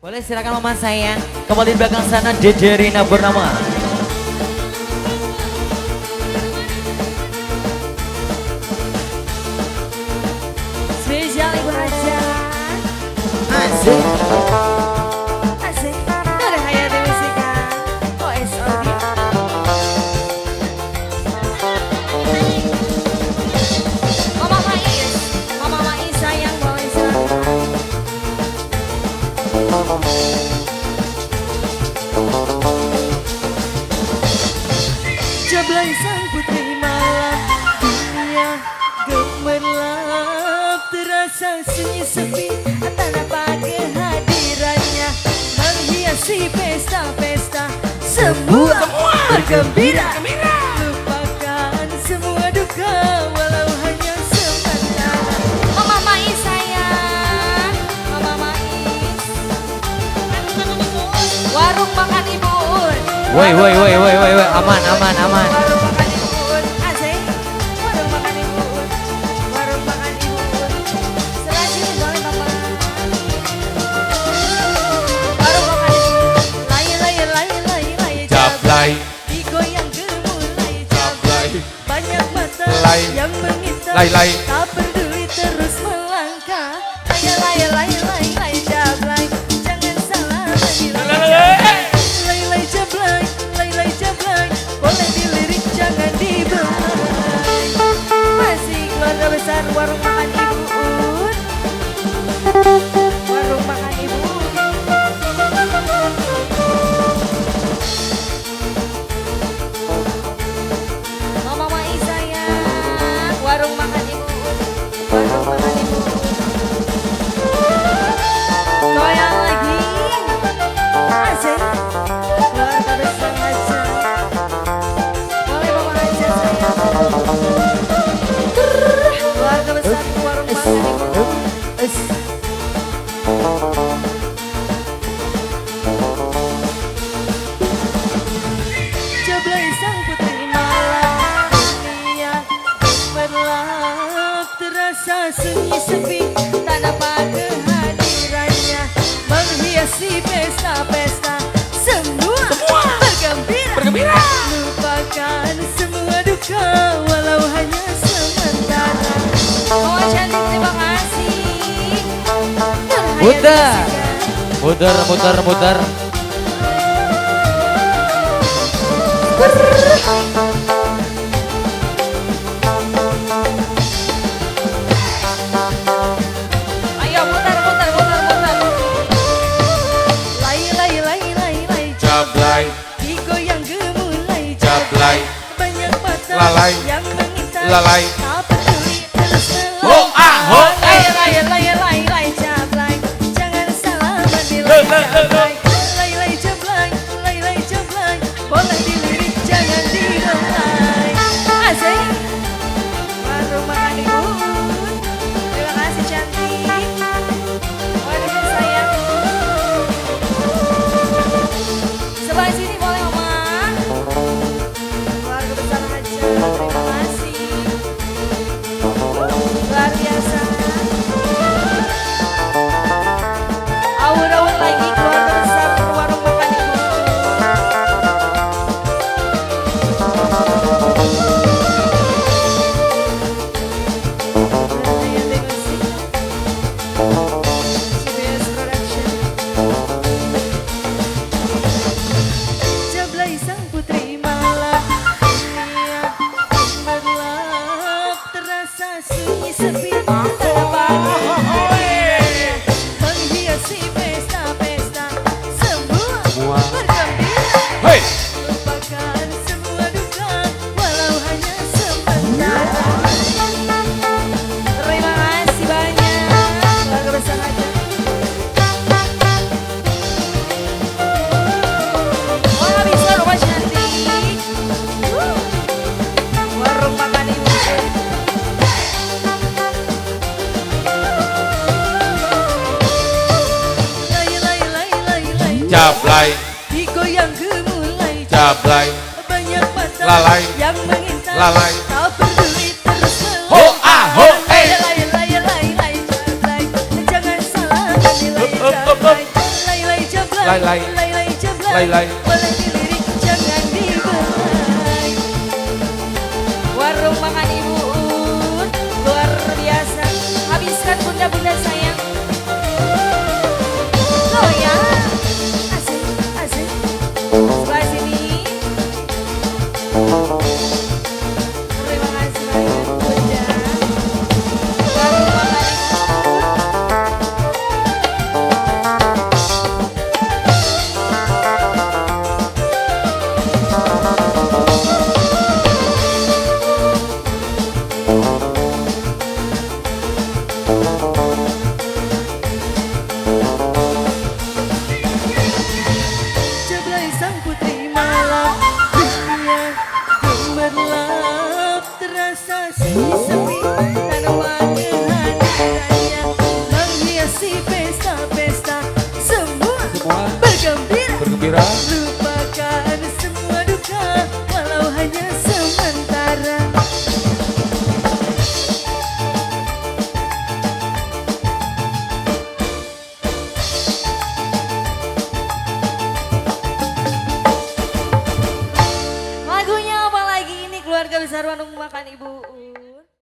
Boleh silakan mama saya. Kembali di belakang sana Dede Rina bernama. Spesial Ibu Haja. Asik. Asik. Dari Hayati Musika. OSOD. Mama Mais. Mama Mais sayang bawain silakan. Jablay sang putri malam, dunia gemerlap, terasa sunyi sepi tanpa kehadirannya, menghiasi pesta-pesta, semua bergembira, lupakan semua duka walau hanya sementara. Mama Mais sayang, Mama Mais, warung makan Ibu Un. Woi, aman. Warung makan Ibu Un, asik. Warung makan Ibu Un, warung makan Ibu Un. Sebelah sini boleh Mama. Warung makan Ibu Un, lay Jablay, digoyang gemulai jablay. Banyak mata Lay. yang mengintai, Lay. tak peduli terus melangkah. Lay jablay, jangan salah menilai. Lay jablay, boleh dilirik jangan dibelai. Masih keluarga besar warung makan Ibu Un. Warung makan Ibu Un. Mama Mais sayang, warung makan Ibu Un. Warung makan Ibu Un. Goyang lagi. Asik. Keluarga besar aja. Boleh Mama aja sayang. Keluarga besar warung makan Ibu Un. Jablay sang putri malam, dunia gemerlap, terasa sunyi sepi tanpa kehadirannya, menghiasi pesta-pesta, semua bergembira, lupakan semua duka walau hanya sementara. Oh cantik, terima kasih. Muter. Ayo muter. Lay. Jablay, Digoyang gemulai Jablay, banyak mata Lalai. yang mengintai, Lalai. tak peduli terus Ho, ah, ho, melangkah. Lay jablay, jangan salah menilai jablay. Lay jablay, boleh dilirik jangan dibelai. Asik. Warung makan Ibu Un. Terima kasih cantik. Waduh sayang. Sebelah sini boleh Mama. Keluarga besar aja. Terima kasih. Luar biasa. Awur-awur lagi keluarga besar warung makan Ibu Un. Hayati Musika. CBS Production. Jablay sang putri malam, dunia gemerlap, terasa sunyi sepi tanpa kehadirannya, menghiasi pesta-pesta, semua bergembira, hei, lupakan semua duka walau hanya sementara. Terima kasih banyak keluarga besar aja. Wah bisa rumah cantik. Warung makan Ibu Un. Lay. Jablay, Digoyang gemulai Jablay, banyak mata Lalai. yang mengintai, Lalai. tak peduli terus melangkah. Ho, ah, ho, Lay jablay, jangan salah menilai jablay. Lai-lai. Lai-lai jablay. Lai-lai. Boleh dilirik jangan dibelai. Warung makan Ibu Un luar biasa. Habiskan bunda-bunda sayang. Goyang. Asik, asik. Sebelah sini. Terima kasih banyak bunda. Warung makan Ibu Un. Jablay sang putri malam, dunia gemerlap, terasa sepi tanaman raya menghiasi pesta-pesta, semua bergembira, Bergembira. lupakan semua duka walau hanya sementara. Lagunya apa lagi ini keluarga besar warung makan Ibu Un.